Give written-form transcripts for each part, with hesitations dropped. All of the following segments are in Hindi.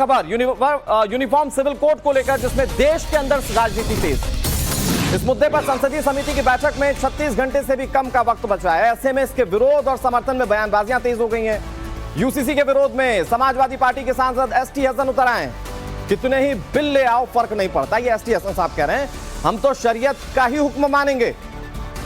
खबर यूनिफॉर्म सिविल कोड को लेकर, जिसमें देश के अंदर राजनीति तेज। इस मुद्दे पर संसदीय समिति की बैठक में 36 घंटे से भी कम का वक्त बचा है। ऐसे में इसके विरोध और समर्थन में बयानबाजियां तेज हो गई हैं। यूसीसी के विरोध में समाजवादी पार्टी के सांसद एसटी हसन उतर आए। कितने ही बिल ले आओ फर्क नहीं पड़ता, ये एसटी हसन साहब कह रहे हैं। हम तो शरीयत का ही हुक्म मानेंगे।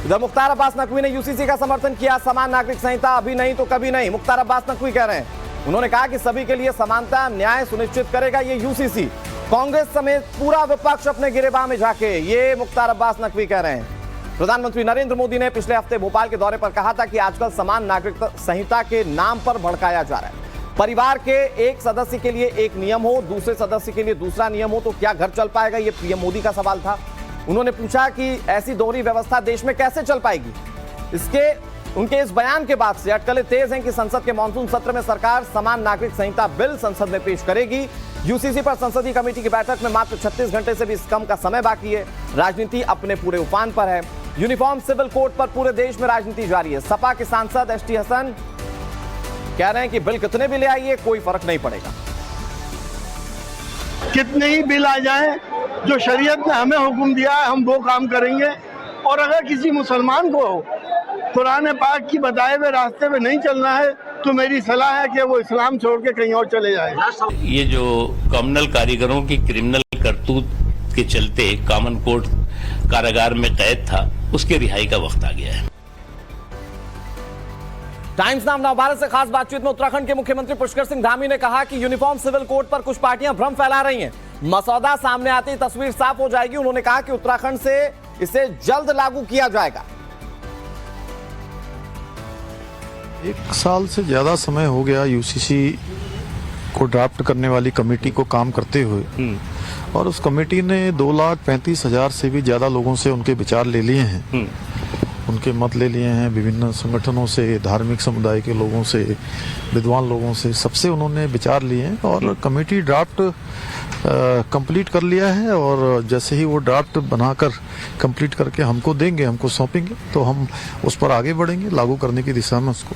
इधर मुख्तार अब्बास नकवी ने यूसीसी का समर्थन किया। समान नागरिक संहिता अभी नहीं तो कभी नहीं, मुख्तार अब्बास नकवी कह रहे हैं। उन्होंने कहा कि सभी के लिए समानता न्याय सुनिश्चित करेगा ये यूसीसी। कांग्रेस समेत पूरा विपक्ष अपने गिरेबान में झांके, ये मुख्तार अब्बास नकवी कह रहे हैं। प्रधानमंत्री नरेंद्र मोदी ने पिछले हफ्ते भोपाल के दौरे पर कहा था कि आजकल समान नागरिक संहिता के नाम पर भड़काया जा रहा है। परिवार के एक सदस्य के लिए एक नियम हो, दूसरे सदस्य के लिए दूसरा नियम हो, तो क्या घर चल पाएगा? ये पीएम मोदी का सवाल था। उन्होंने पूछा कि ऐसी दोहरी व्यवस्था देश में कैसे चल पाएगी। उनके इस बयान के बाद से अटकलें तेज हैं कि संसद के मानसून सत्र में सरकार समान नागरिक संहिता बिल संसद में पेश करेगी। यूसीसी पर संसदीय कमेटी की बैठक में मात्र 36 घंटे से भी कम का समय बाकी है। राजनीति अपने पूरे उफान पर है। यूनिफॉर्म सिविल कोड पर पूरे देश में राजनीति जारी है। सपा के सांसद एसटी हसन कह रहे हैं कि बिल कितने भी ले आइए कोई फर्क नहीं पड़ेगा। कितने ही बिल आ जाएं, जो शरीयत ने हमें हुक्म दिया है हम वो काम करेंगे। और अगर किसी मुसलमान को कुरान पाक की बताए हुए रास्ते पे नहीं चलना है तो मेरी सलाह है कि वो इस्लाम छोड़ के कहीं और चले जाए। ये जो कम्युनल कारीगरों की क्रिमिनल करतूत के चलते कॉमन कोर्ट कारागार में कैद था, उसके रिहाई का वक्त आ गया है। टाइम्स नाउ भारत से खास बातचीत में उत्तराखंड के मुख्यमंत्री पुष्कर सिंह धामी ने कहा कि यूनिफॉर्म सिविल कोड पर कुछ पार्टियां भ्रम फैला रही हैं। मसौदा सामने आते ही तस्वीर साफ हो जाएगी। उन्होंने कहा कि उत्तराखंड से इसे जल्द लागू किया जाएगा। 1 साल से ज्यादा समय हो गया यूसीसी को ड्राफ्ट करने वाली कमेटी को काम करते हुए, और उस कमेटी ने 2,35,000 से भी ज्यादा लोगों से उनके विचार ले लिए हैं, उनके मत ले लिए हैं। विभिन्न संगठनों से, धार्मिक समुदाय के लोगों से, विद्वान लोगों से, सबसे उन्होंने विचार लिए हैं और कमेटी ड्राफ्ट कंप्लीट कर लिया है। और जैसे ही वो ड्राफ्ट बनाकर कंप्लीट करके हमको देंगे, हमको सौंपेंगे, तो हम उस पर आगे बढ़ेंगे लागू करने की दिशा में उसको।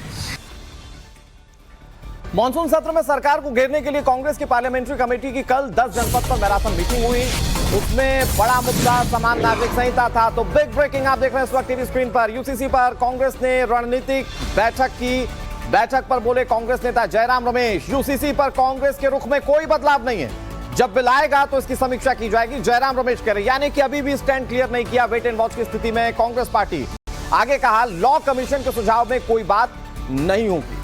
मॉनसून सत्र में सरकार को घेरने के लिए कांग्रेस की पार्लियामेंट्री कमेटी की कल 10 जनपद पर मैराथन मीटिंग हुई। उसमें बड़ा मुद्दा समान नागरिक संहिता था। तो बिग ब्रेकिंग आप देख रहे हैं इस वक्त टीवी स्क्रीन पर। यूसीसी पर कांग्रेस ने रणनीतिक बैठक की। बैठक पर बोले कांग्रेस नेता जयराम रमेश, यूसीसी पर कांग्रेस के रुख में कोई बदलाव नहीं है, जब बिल आएगा तो इसकी समीक्षा की जाएगी, जयराम रमेश कह रहे। यानी कि अभी भी स्टैंड क्लियर नहीं किया। वेट एंड वॉच की स्थिति में कांग्रेस पार्टी। आगे कहा लॉ कमीशन के सुझाव में कोई बात नहीं होगी।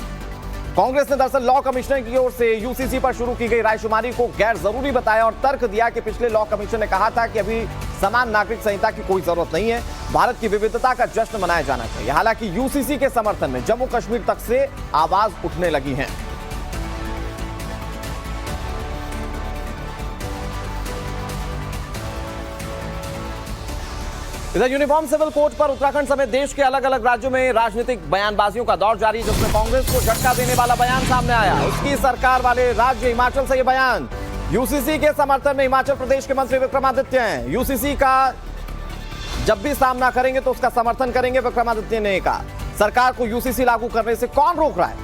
कांग्रेस ने दरअसल लॉ कमिश्नर की ओर से यूसीसी पर शुरू की गई रायशुमारी को गैर जरूरी बताया और तर्क दिया कि पिछले लॉ कमीशन ने कहा था कि अभी समान नागरिक संहिता की कोई जरूरत नहीं है, भारत की विविधता का जश्न मनाया जाना चाहिए। हालांकि यूसीसी के समर्थन में जम्मू कश्मीर तक से आवाज उठने लगी है। इधर यूनिफॉर्म सिविल कोड पर उत्तराखंड समेत देश के अलग अलग राज्यों में राजनीतिक बयानबाजियों का दौर जारी, जिसमें कांग्रेस को झटका देने वाला बयान सामने आया। उसकी सरकार वाले राज्य हिमाचल से यह बयान। यूसीसी के समर्थन में हिमाचल प्रदेश के मंत्री विक्रमादित्य हैं। यूसीसी का जब भी सामना करेंगे तो उसका समर्थन करेंगे, विक्रमादित्य ने कहा। सरकार को यूसीसी लागू करने से कौन रोक रहा है,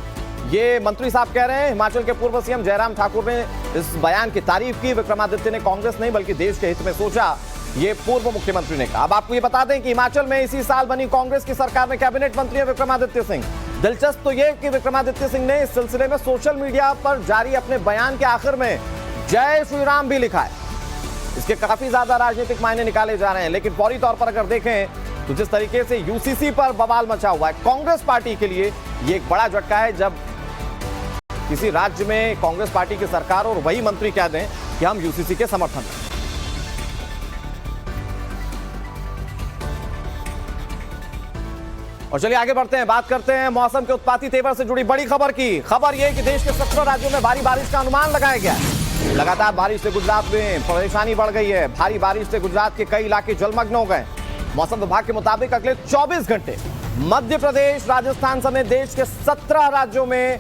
ये मंत्री साहब कह रहे हैं। हिमाचल के पूर्व सीएम जयराम ठाकुर ने इस बयान की तारीफ की। विक्रमादित्य ने कांग्रेस नहीं बल्कि देश के हित में सोचा, ये पूर्व मुख्यमंत्री ने कहा। अब आपको ये बता दें कि हिमाचल में इसी साल बनी कांग्रेस की सरकार में कैबिनेट मंत्री है विक्रमादित्य सिंह। दिलचस्प तो ये कि विक्रमादित्य सिंह ने इस सिलसिले में सोशल मीडिया पर जारी अपने बयान के आखिर में जय श्री राम भी लिखा है। इसके काफी ज्यादा राजनीतिक मायने निकाले जा रहे हैं। लेकिन फौरी तौर पर अगर देखें तो जिस तरीके से यूसीसी पर बवाल मचा हुआ है, कांग्रेस पार्टी के लिए ये एक बड़ा झटका है जब किसी राज्य में कांग्रेस पार्टी की सरकार और वही मंत्री कह दें कि हम यूसीसी के समर्थन में। और चलिए आगे बढ़ते हैं, बात करते हैं मौसम के उत्पाती तेवर से जुड़ी बड़ी खबर की। खबर यह कि देश के 17 राज्यों में भारी बारिश का अनुमान लगाया गया है। लगातार बारिश से गुजरात में परेशानी बढ़ गई है। भारी बारिश से गुजरात के कई इलाके जलमग्न हो गए। मौसम विभाग के मुताबिक अगले 24 घंटे मध्य प्रदेश, राजस्थान समेत देश के 17 राज्यों में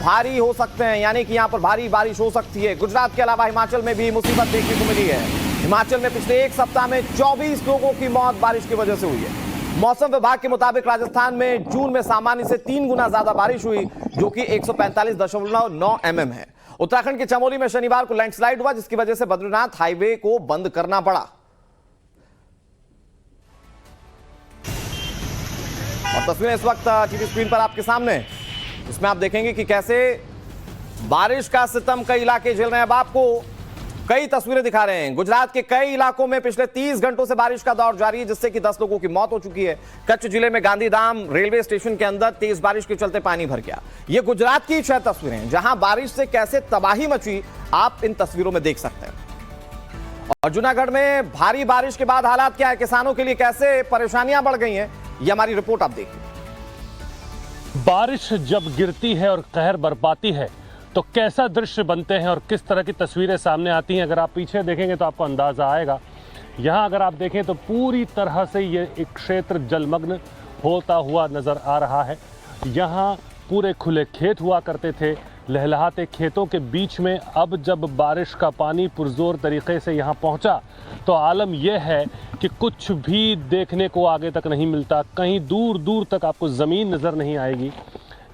भारी हो सकते हैं, यानी कि यहां पर भारी बारिश हो सकती है। गुजरात के अलावा हिमाचल में भी मुसीबत देखने को मिली है। हिमाचल में पिछले एक सप्ताह में 24 लोगों की मौत बारिश की वजह से हुई है। मौसम विभाग के मुताबिक राजस्थान में जून में सामान्य से 3 गुना ज्यादा बारिश हुई, जो कि 145.9 mm है। उत्तराखंड के चमोली में शनिवार को लैंडस्लाइड हुआ, जिसकी वजह से बद्रीनाथ हाईवे को बंद करना पड़ा। और तस्वीरें इस वक्त टीवी स्क्रीन पर आपके सामने, इसमें आप देखेंगे कि कैसे बारिश का सितम कई इलाके झेल रहे हैं। अब आपको कई तस्वीरें दिखा रहे हैं। गुजरात के कई इलाकों में पिछले 30 घंटों से बारिश का दौर जारी है, जिससे कि 10 लोगों की मौत हो चुकी है। कच्छ जिले में गांधीधाम रेलवे स्टेशन के अंदर तेज बारिश के चलते पानी भर गया। ये गुजरात की 6 तस्वीरें हैं, जहां बारिश से कैसे तबाही मची आप इन तस्वीरों में देख सकते हैं। और जूनागढ़ में भारी बारिश के बाद हालात क्या है, किसानों के लिए कैसे परेशानियां बढ़ गई हैं, ये हमारी रिपोर्ट आप देखिए। बारिश जब गिरती है और कहर बरपाती है तो कैसा दृश्य बनते हैं और किस तरह की तस्वीरें सामने आती हैं, अगर आप पीछे देखेंगे तो आपको अंदाज़ा आएगा। यहाँ अगर आप देखें तो पूरी तरह से ये एक क्षेत्र जलमग्न होता हुआ नज़र आ रहा है। यहाँ पूरे खुले खेत हुआ करते थे, लहलहाते खेतों के बीच में अब जब बारिश का पानी पुरजोर तरीके से यहाँ पहुँचा तो आलम यह है कि कुछ भी देखने को आगे तक नहीं मिलता। कहीं दूर दूर तक आपको ज़मीन नज़र नहीं आएगी।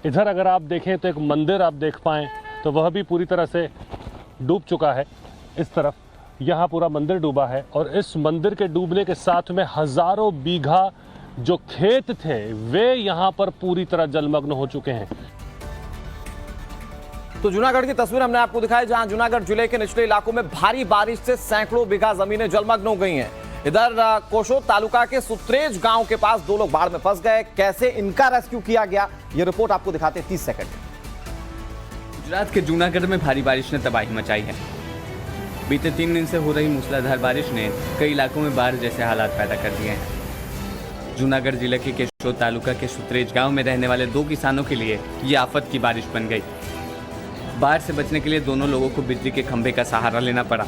इधर अगर आप देखें तो एक मंदिर आप देख पाएँ तो वह भी पूरी तरह से डूब चुका है। इस तरफ यहाँ पूरा मंदिर डूबा है और इस मंदिर के डूबने के साथ में हज़ारों बीघा जो खेत थे वे यहाँ पर पूरी तरह जलमग्न हो चुके हैं। तो जूनागढ़ की तस्वीर हमने आपको दिखाई, जहां जूनागढ़ जिले के निचले इलाकों में भारी बारिश से सैकड़ों बीघा जमीनें जलमग्न हो गई हैं। इधर कोशोद तालुका के सुत्रेज गांव के पास 2 लोग बाढ़ में फंस गए। कैसे इनका रेस्क्यू किया गया, ये रिपोर्ट आपको दिखाते हैं 30 सेकंड में। गुजरात के जूनागढ़ में भारी बारिश ने तबाही मचाई है। बीते 3 दिन से हो रही मूसलाधार बारिश ने कई इलाकों में बाढ़ जैसे हालात पैदा कर दिए हैं। जूनागढ़ जिले के केशोद तालुका के सुत्रेज गांव में रहने वाले 2 किसानों के लिए ये आफत की बारिश बन गई। बाढ़ से बचने के लिए दोनों लोगों को बिजली के खंभे का सहारा लेना पड़ा।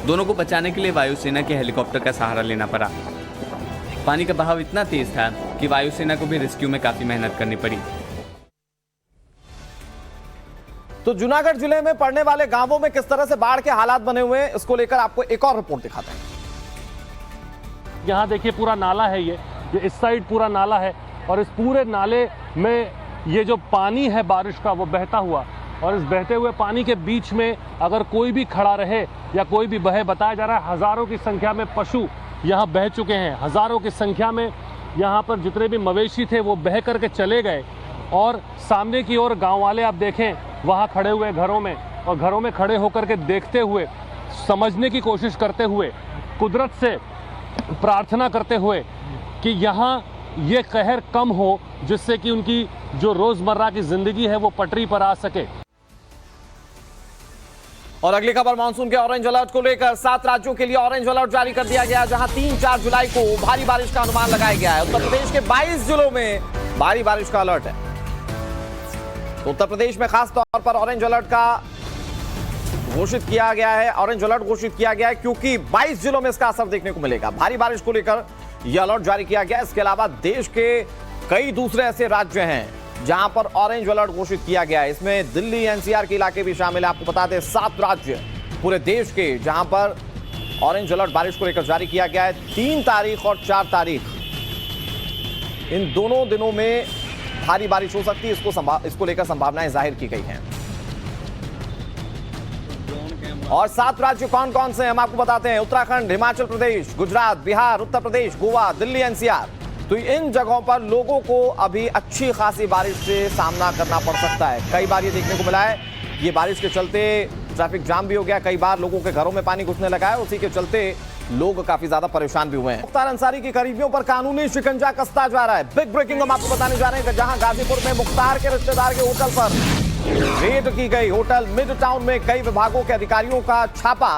दोनों को बचाने के लिए वायुसेना के हेलीकॉप्टर का सहारा लेना पड़ा। पानी का बहाव इतना तेज था कि वायुसेना को भी रेस्क्यू में काफी मेहनत करनी पड़ी। तो जूनागढ़ जिले में पड़ने वाले गांवों में किस तरह से बाढ़ के हालात बने हुए हैं, इसको लेकर आपको एक और रिपोर्ट दिखाते हैं। यहाँ देखिए पूरा नाला है, ये इस साइड पूरा नाला है और इस पूरे नाले में ये जो पानी है बारिश का वो बहता हुआ, और इस बहते हुए पानी के बीच में अगर कोई भी खड़ा रहे या कोई भी बहे, बताया जा रहा है हज़ारों की संख्या में पशु यहाँ बह चुके हैं। हज़ारों की संख्या में यहाँ पर जितने भी मवेशी थे वो बह करके चले गए। और सामने की ओर गांव वाले आप देखें वहाँ खड़े हुए घरों में, और घरों में खड़े होकर के देखते हुए, समझने की कोशिश करते हुए, कुदरत से प्रार्थना करते हुए कि यहाँ ये कहर कम हो, जिससे कि उनकी जो रोज़मर्रा की ज़िंदगी है वो पटरी पर आ सके। और अगली खबर मानसून के ऑरेंज अलर्ट को लेकर 7 राज्यों के लिए ऑरेंज अलर्ट जारी कर दिया गया, जहां 3-4 जुलाई को भारी बारिश का अनुमान लगाया गया है। उत्तर प्रदेश के 22 जिलों में भारी बारिश का अलर्ट है। तो उत्तर प्रदेश में खास तौर पर ऑरेंज अलर्ट का घोषित किया गया है, ऑरेंज अलर्ट घोषित किया गया है क्योंकि 22 जिलों में इसका असर देखने को मिलेगा। भारी बारिश को लेकर यह अलर्ट जारी किया गया। इसके अलावा देश के कई दूसरे ऐसे राज्य हैं जहां पर ऑरेंज अलर्ट घोषित किया गया है। इसमें दिल्ली एनसीआर के इलाके भी शामिल है। आपको बता दें 7 राज्य पूरे देश के जहां पर ऑरेंज अलर्ट बारिश को लेकर जारी किया गया है। 3 तारीख और 4 तारीख इन दोनों दिनों में भारी बारिश हो सकती है, इसको लेकर संभावनाएं जाहिर की गई हैं। और 7 राज्य कौन कौन से हम आपको बताते हैं। उत्तराखंड, हिमाचल प्रदेश, गुजरात, बिहार, उत्तर प्रदेश, गोवा, दिल्ली एनसीआर। तो इन जगहों पर लोगों को अभी अच्छी खासी बारिश से सामना करना पड़ सकता है। कई बार ये देखने को मिला है, ये बारिश के चलते ट्रैफिक जाम भी हो गया, कई बार लोगों के घरों में पानी घुसने लगा है, उसी के चलते लोग काफी ज्यादा परेशान भी हुए हैं। मुख्तार अंसारी की करीबियों पर कानूनी शिकंजा कसता जा रहा है। बिग ब्रेकिंग हम आपको बताने जा रहे हैं, जहां गाजीपुर में मुख्तार के रिश्तेदार के होटल पर रेड की गई। होटल मिड टाउन में कई विभागों के अधिकारियों का छापा।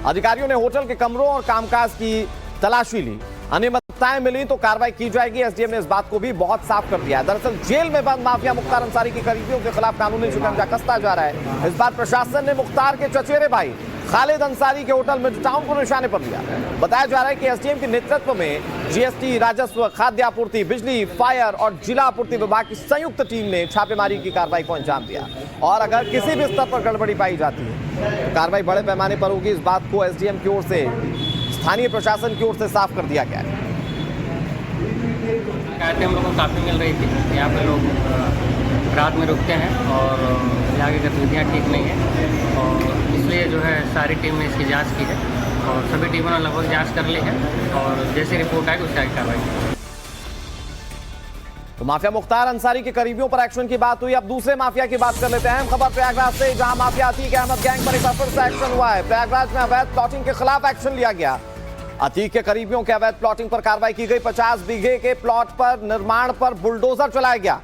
अधिकारियों ने होटल के कमरों और कामकाज की तलाशी ली। अनियमितताएं मिली तो कार्रवाई की जाएगी। एसडीएम ने इस बात को भी बहुत साफ कर दिया है। दरअसल जेल में बंद माफिया मुख्तार अंसारी की करीबियों के खिलाफ कानूनी शिकंजा कसता जा रहा है। इस बार प्रशासन ने मुख्तार के चचेरे भाई खालिद अंसारी के होटल मिड टाउन को निशाने पर लिया। बताया जा रहा है कि एसडीएम के नेतृत्व में जीएसटी, राजस्व, खाद्य आपूर्ति, बिजली, फायर और जिला आपूर्ति विभाग की संयुक्त टीम ने छापेमारी की कार्रवाई को अंजाम दिया। और अगर किसी भी स्तर पर गड़बड़ी पाई जाती है तो कार्रवाई बड़े पैमाने पर होगी। इस बात को एसडीएम की ओर से, स्थानीय प्रशासन की ओर से साफ कर दिया गया है। हम लोगों को काफ़ी मिल रही थी। यहाँ पे लोग रात में रुकते हैं और यहाँ की गतिविधियाँ ठीक नहीं हैं और इसलिए जो है सारी टीम ने इसकी जांच की है और सभी टीमों ने लगभग जांच कर ली है और जैसी रिपोर्ट आएगी उससे आगे कार्रवाई की। तो माफिया मुख्तार अंसारी के करीबियों पर एक्शन की बात हुई। अब दूसरे माफिया की बात कर लेते हैं। खबर प्रयागराज से, जहां माफिया अतीक अहमद गैंग पर एक बार फिर से एक्शन हुआ है। प्रयागराज में अवैध प्लॉटिंग के खिलाफ एक्शन लिया गया। अतीक के करीबियों के अवैध प्लॉटिंग पर कार्रवाई की गई। 50 बीघे के प्लॉट पर निर्माण पर बुलडोजर चलाया गया।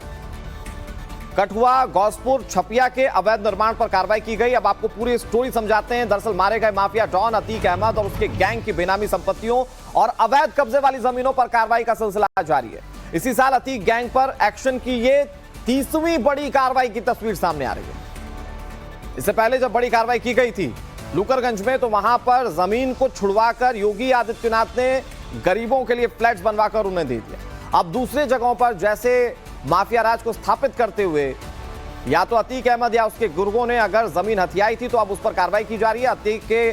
कठुआ, गौसपुर, छपिया के अवैध निर्माण पर कार्रवाई की गई। अब आपको पूरी स्टोरी समझाते हैं। दरअसल मारे गए माफिया डॉन अतीक अहमद और उसके गैंग की बेनामी संपत्तियों और अवैध कब्जे वाली जमीनों पर कार्रवाई का सिलसिला जारी है। इसी साल अतीक गैंग पर एक्शन की ये 30वीं बड़ी कार्रवाई की तस्वीर सामने आ रही है। इससे पहले जब बड़ी कार्रवाई की गई थी लुकरगंज में, तो वहां पर जमीन को छुड़वाकर योगी आदित्यनाथ ने गरीबों के लिए फ्लैट्स बनवाकर उन्हें दे दिया। अब दूसरे जगहों पर जैसे माफिया राज को स्थापित करते हुए या तो अतीक अहमद या उसके गुर्गों ने अगर जमीन हथियाई थी तो अब उस पर कार्रवाई की जा रही है। अतीक के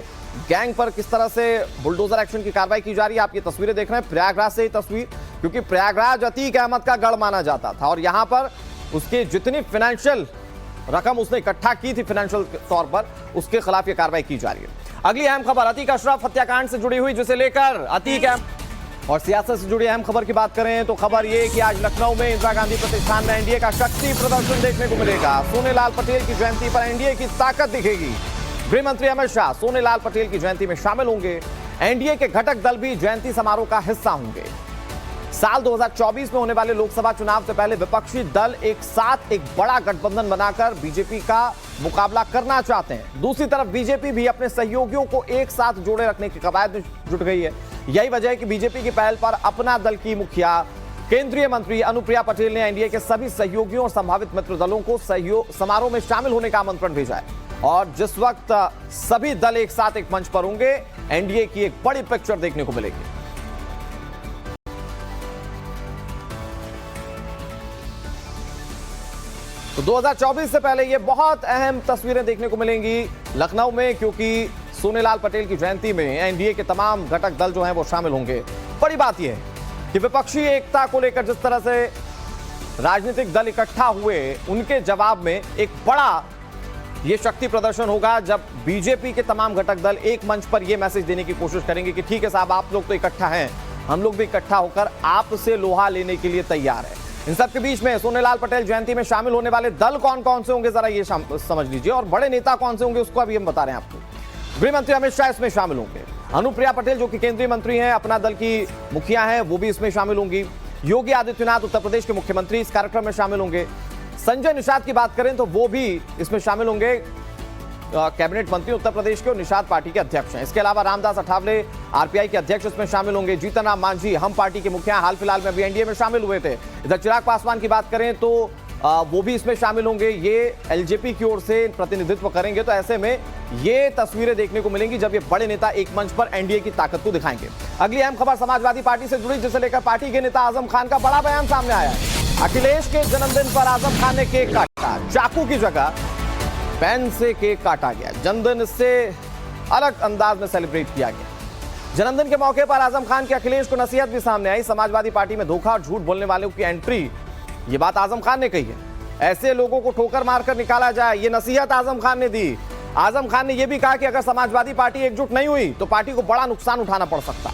गैंग पर किस तरह से बुलडोजर एक्शन की कार्रवाई की जा रही है, आप ये तस्वीरें देख रहे हैं। प्रयागराज से ये तस्वीर, क्योंकि प्रयागराज अतीक अहमद का गढ़ माना जाता था और यहां पर उसके जितनी फाइनेंशियल रकम उसने इकट्ठा की थी फाइनेंशियल तौर पर, उसके खिलाफ ये कार्रवाई की जा रही है। अगली अहम खबर अतीक अशरफ हत्याकांड से जुड़ी हुई, जिसे लेकर अतीक अहमद और सियासत से जुड़ी अहम खबर की बात करें तो खबर ये कि आज लखनऊ में इंदिरा गांधी प्रतिष्ठान में एनडीए का शक्ति प्रदर्शन देखने को मिलेगा। सोनेलाल पटेल की जयंती पर एनडीए की ताकत दिखेगी। गृह मंत्री अमित शाह सोनेलाल पटेल की जयंती में शामिल होंगे। एनडीए के घटक दल भी जयंती समारोह का हिस्सा होंगे। साल 2024 में होने वाले लोकसभा चुनाव से पहले विपक्षी दल एक साथ एक बड़ा गठबंधन बनाकर बीजेपी का मुकाबला करना चाहते हैं। दूसरी तरफ बीजेपी भी अपने सहयोगियों को एक साथ जोड़े रखने की कवायद में जुट गई है। यही वजह है कि बीजेपी की पहल पर अपना दल की मुखिया केंद्रीय मंत्री अनुप्रिया पटेल ने एनडीए के सभी सहयोगियों और संभावित मित्र दलों को समारोह में शामिल होने का आमंत्रण भेजा है। और जिस वक्त सभी दल एक साथ एक मंच पर होंगे, एनडीए की एक बड़ी पिक्चर देखने को मिलेगी। तो 2024 से पहले ये बहुत अहम तस्वीरें देखने को मिलेंगी लखनऊ में, क्योंकि सोनेलाल पटेल की जयंती में एनडीए के तमाम घटक दल जो हैं वो शामिल होंगे। बड़ी बात यह है कि विपक्षी एकता को लेकर जिस तरह से राजनीतिक दल इकट्ठा हुए, उनके जवाब में एक बड़ा ये शक्ति प्रदर्शन होगा जब बीजेपी के तमाम घटक दल एक मंच पर यह मैसेज देने की कोशिश करेंगे कि ठीक है साहब, आप लोग तो इकट्ठा हैं, हम लोग भी इकट्ठा होकर आपसे लोहा लेने के लिए तैयार है। इन सब के बीच में सोनेलाल पटेल जयंती में शामिल होने वाले दल कौन कौन से होंगे, जरा ये समझ लीजिए, और बड़े नेता कौन से होंगे उसको अभी हम बता रहे हैं आपको। गृह मंत्री अमित शाह इसमें शामिल होंगे। अनुप्रिया पटेल जो कि केंद्रीय मंत्री हैं, अपना दल की मुखिया हैं, वो भी इसमें शामिल होंगी। योगी आदित्यनाथ उत्तर प्रदेश के मुख्यमंत्री इस कार्यक्रम में शामिल होंगे। संजय निषाद की बात करें तो वो भी इसमें शामिल होंगे, कैबिनेट मंत्री उत्तर प्रदेश के और निषाद पार्टी के अध्यक्ष हैं। इसके अलावा रामदास अठावले आरपीआई के अध्यक्ष इसमें शामिल होंगे। जीतन राम मांझी हम पार्टी के मुखिया, हाल फिलहाल में भी एनडीए में शामिल हुए थे। इधर चिराग पासवान की बात करें तो वो भी इसमें शामिल होंगे। ये एलजेपी की ओर से प्रतिनिधित्व करेंगे। तो ऐसे में ये तस्वीरें देखने को मिलेंगी जब ये बड़े नेता एक मंच पर एनडीए की ताकत को दिखाएंगे। अगली अहम खबर समाजवादी पार्टी से जुड़ी, जिसे लेकर पार्टी के नेता आजम खान का बड़ा बयान सामने आया है। अखिलेश के जन्मदिन पर आजम खान ने केक काटा। चाकू की जगह पेन से केक काटा गया। जन्मदिन इससे अलग अंदाज में सेलिब्रेट किया गया। जन्मदिन के मौके पर आजम खान के अखिलेश को नसीहत भी सामने आई। समाजवादी पार्टी में धोखा और झूठ बोलने वालों की एंट्री, ये बात आजम खान ने कही है। ऐसे लोगों को ठोकर मारकर निकाला जाए, ये नसीहत आजम खान ने दी। आजम खान ने यह भी कहा कि अगर समाजवादी पार्टी एकजुट नहीं हुई तो पार्टी को बड़ा नुकसान उठाना पड़ सकता।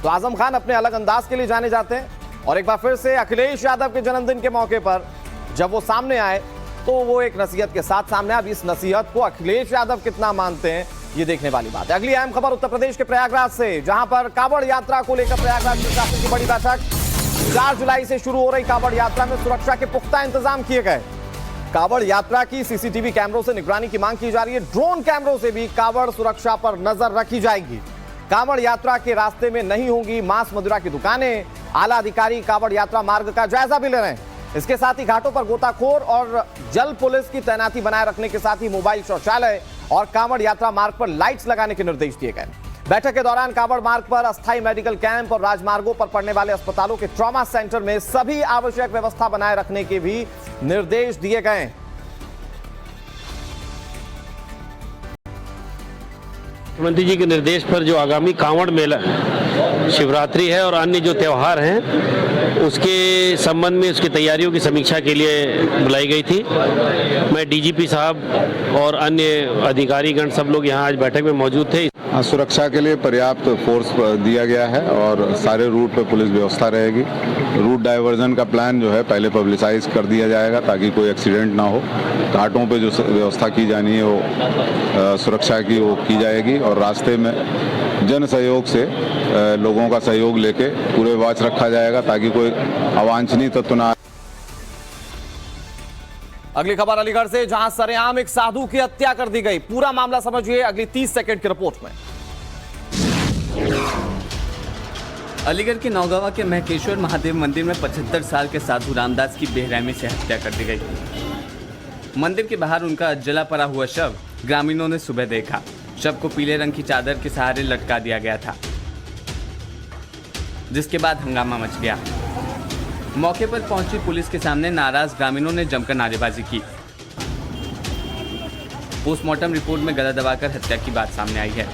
तो आजम खान अपने अलग अंदाज के लिए जाने जाते हैं। और एक बार फिर से अखिलेश यादव के जन्मदिन के मौके पर जब वो सामने आए तो वो एक नसीहत के साथ सामने आए। अब इस नसीहत को अखिलेश यादव कितना मानते हैं, ये देखने वाली बात है। अगली अहम खबर उत्तर प्रदेश के प्रयागराज से, जहां पर कांवड़ यात्रा को लेकर प्रयागराज प्रशासन की बड़ी बैठक। 4 जुलाई से शुरू हो रही कांवड़ यात्रा में सुरक्षा के पुख्ता इंतजाम किए गए। कांवड़ यात्रा की सीसीटीवी कैमरों से निगरानी की मांग की जा रही है। ड्रोन कैमरों से भी कांवड़ सुरक्षा पर नजर रखी जाएगी। कांवड़ यात्रा के रास्ते में नहीं होंगी मांस मदिरा की दुकानें। आला अधिकारी कांवड़ यात्रा मार्ग का जायजा भी ले रहे हैं। इसके साथ ही घाटों पर गोताखोर और जल पुलिस की तैनाती बनाए रखने के साथ ही मोबाइल शौचालय और कांवड़ यात्रा मार्ग पर लाइट्स लगाने के निर्देश दिए गए। बैठक के दौरान कांवड़ मार्ग पर अस्थायी मेडिकल कैंप और राजमार्गों पर पड़ने वाले अस्पतालों के ट्रॉमा सेंटर में सभी आवश्यक व्यवस्था बनाए रखने के भी निर्देश दिए गए। मुख्यमंत्री जी के निर्देश पर जो आगामी कांवड़ मेला शिवरात्रि है और अन्य जो त्यौहार हैं उसके संबंध में उसकी तैयारियों की समीक्षा के लिए बुलाई गई थी। मैं डीजीपी साहब और अन्य अधिकारीगण सब लोग यहाँ आज बैठक में मौजूद थे। सुरक्षा के लिए पर्याप्त फोर्स दिया गया है और सारे रूट पर पुलिस व्यवस्था रहेगी। रूट डाइवर्जन का प्लान जो है पहले पब्लिसाइज कर दिया जाएगा ताकि कोई एक्सीडेंट ना हो। घाटों पे जो व्यवस्था की जानी है वो सुरक्षा की वो की जाएगी और रास्ते में जन सहयोग से लोगों का सहयोग लेके पूरे वॉच रखा जाएगा ताकि कोई अवांछनीय तत्व ना। अगली खबर अलीगढ़ से, जहां सरेआम एक साधु की हत्या कर दी गई। पूरा मामला समझिए अगली 30 सेकंड की रिपोर्ट में। अलीगढ़ के नौगावा के महकेश्वर महादेव मंदिर में 75 साल के साधु रामदास की बेरहमी से हत्या कर दी गई। मंदिर के बाहर उनका जला पड़ा हुआ शव ग्रामीणों ने सुबह देखा। शव को पीले रंग की चादर के सहारे लटका दिया गया था, जिसके बाद हंगामा मच गया। मौके पर पहुंची पुलिस के सामने नाराज ग्रामीणों ने जमकर नारेबाजी की। पोस्टमार्टम रिपोर्ट में गला दबाकर हत्या की बात सामने आई है।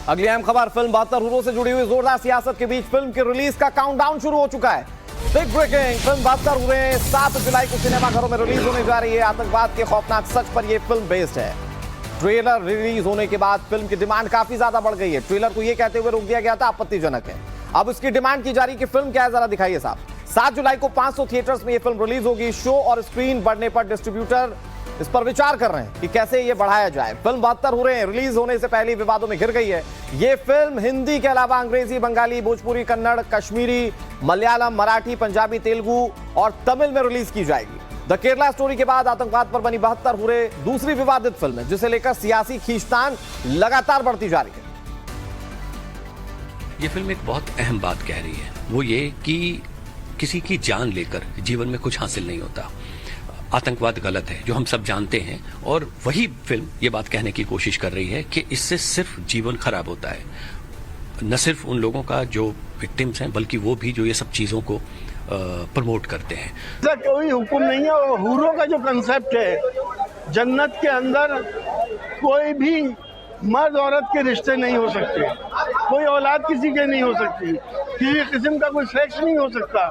अगली अहम खबर फिल्म 72 हुर्रों से जुड़ी हुई। जोरदार सियासत के बीच फिल्म की रिलीज का काउंटडाउन शुरू हो चुका है। बिग ब्रेकिंग, फिल्म 72 हुर्रें 7 जुलाई को सिनेमाघरों में रिलीज होने जा रही है। आतंकवाद के खौफनाक सच पर यह फिल्म बेस्ड है। ट्रेलर रिलीज होने के बाद फिल्म की डिमांड काफी ज्यादा बढ़ गई है। ट्रेलर को यह कहते हुए रोक दिया गया था आपत्तिजनक है। अब इसकी डिमांड की जा रही कि फिल्म क्या है, जरा दिखाइए साहब। 7 जुलाई को 500 थिएटर्स में यह फिल्म रिलीज होगी। शो और स्क्रीन बढ़ने पर डिस्ट्रीब्यूटर इस पर विचार कर रहे हैं कि कैसे ये बढ़ाया जाए। फिल्म 72 हुर्रें रिलीज होने से पहले विवादों में घिर गई है। ये फिल्म हिंदी के अलावा अंग्रेजी, बंगाली, भोजपुरी, कन्नड़, कश्मीरी, मलयालम, मराठी, पंजाबी, तेलुगु और तमिल में रिलीज की जाएगी। द केरला स्टोरी के बाद आतंकवाद पर बनी 72 हुर्रें दूसरी विवादित फिल्म है, जिसे लेकर सियासी खींचतान लगातार बढ़ती जा रही है। ये फिल्म एक बहुत अहम बात कह रही है, वो ये कि किसी की जान लेकर जीवन में कुछ हासिल नहीं होता। आतंकवाद गलत है, जो हम सब जानते हैं, और वही फिल्म ये बात कहने की कोशिश कर रही है कि इससे सिर्फ जीवन खराब होता है। न सिर्फ उन लोगों का जो विक्टिम्स हैं, बल्कि वो भी जो ये सब चीजों को प्रमोट करते हैं। ऐसा कोई हुक्म नहीं है। और हुर्रों का जो कंसेप्ट है, जन्नत के अंदर कोई भी मर्द औरत के रिश्ते नहीं हो सकते, कोई औलाद किसी के नहीं हो सकती, किसी किस्म का कोई सेक्स नहीं हो सकता।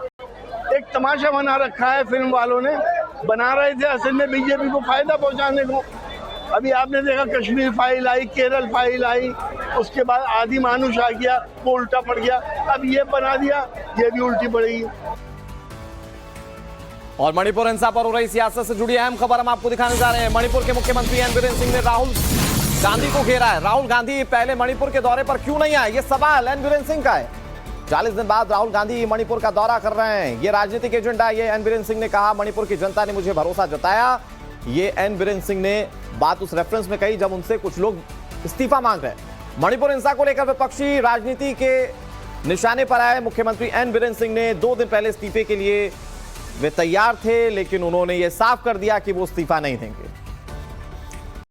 एक तमाशा बना रखा है फिल्म वालों ने, बना रहे थे असल में बीजेपी को फायदा पहुंचाने को। अभी आपने देखा कश्मीर फाइल आई, केरल फाइल आई, उसके बाद आदि मानुष आ गया, वो उल्टा पड़ गया। अब ये बना दिया, ये भी उल्टी पड़ेगी। और मणिपुर हिंसा पर हो रही सियासत से जुड़ी अहम खबर हम आपको दिखाने जा रहे हैं। मणिपुर के मुख्यमंत्री एन बीरेन सिंह ने राहुल गांधी को घेरा है। राहुल गांधी पहले मणिपुर के दौरे पर क्यों नहीं आए, ये सवाल एन बीरेन सिंह का है। 40 दिन बाद राहुल गांधी मणिपुर का दौरा कर रहे हैं। ये राजनीतिक एजेंडा है, ये एन बीरेन सिंह ने कहा। मणिपुर की जनता ने मुझे भरोसा जताया, ये एन बीरेन सिंह ने बात उस रेफरेंस में कही जब उनसे कुछ लोग इस्तीफा मांग रहे हैं। मणिपुर हिंसा को लेकर विपक्षी राजनीति के निशाने पर आए मुख्यमंत्री एन बीरेन सिंह ने 2 दिन पहले इस्तीफे के लिए वे तैयार थे, लेकिन उन्होंने ये साफ कर दिया कि वो इस्तीफा नहीं देंगे।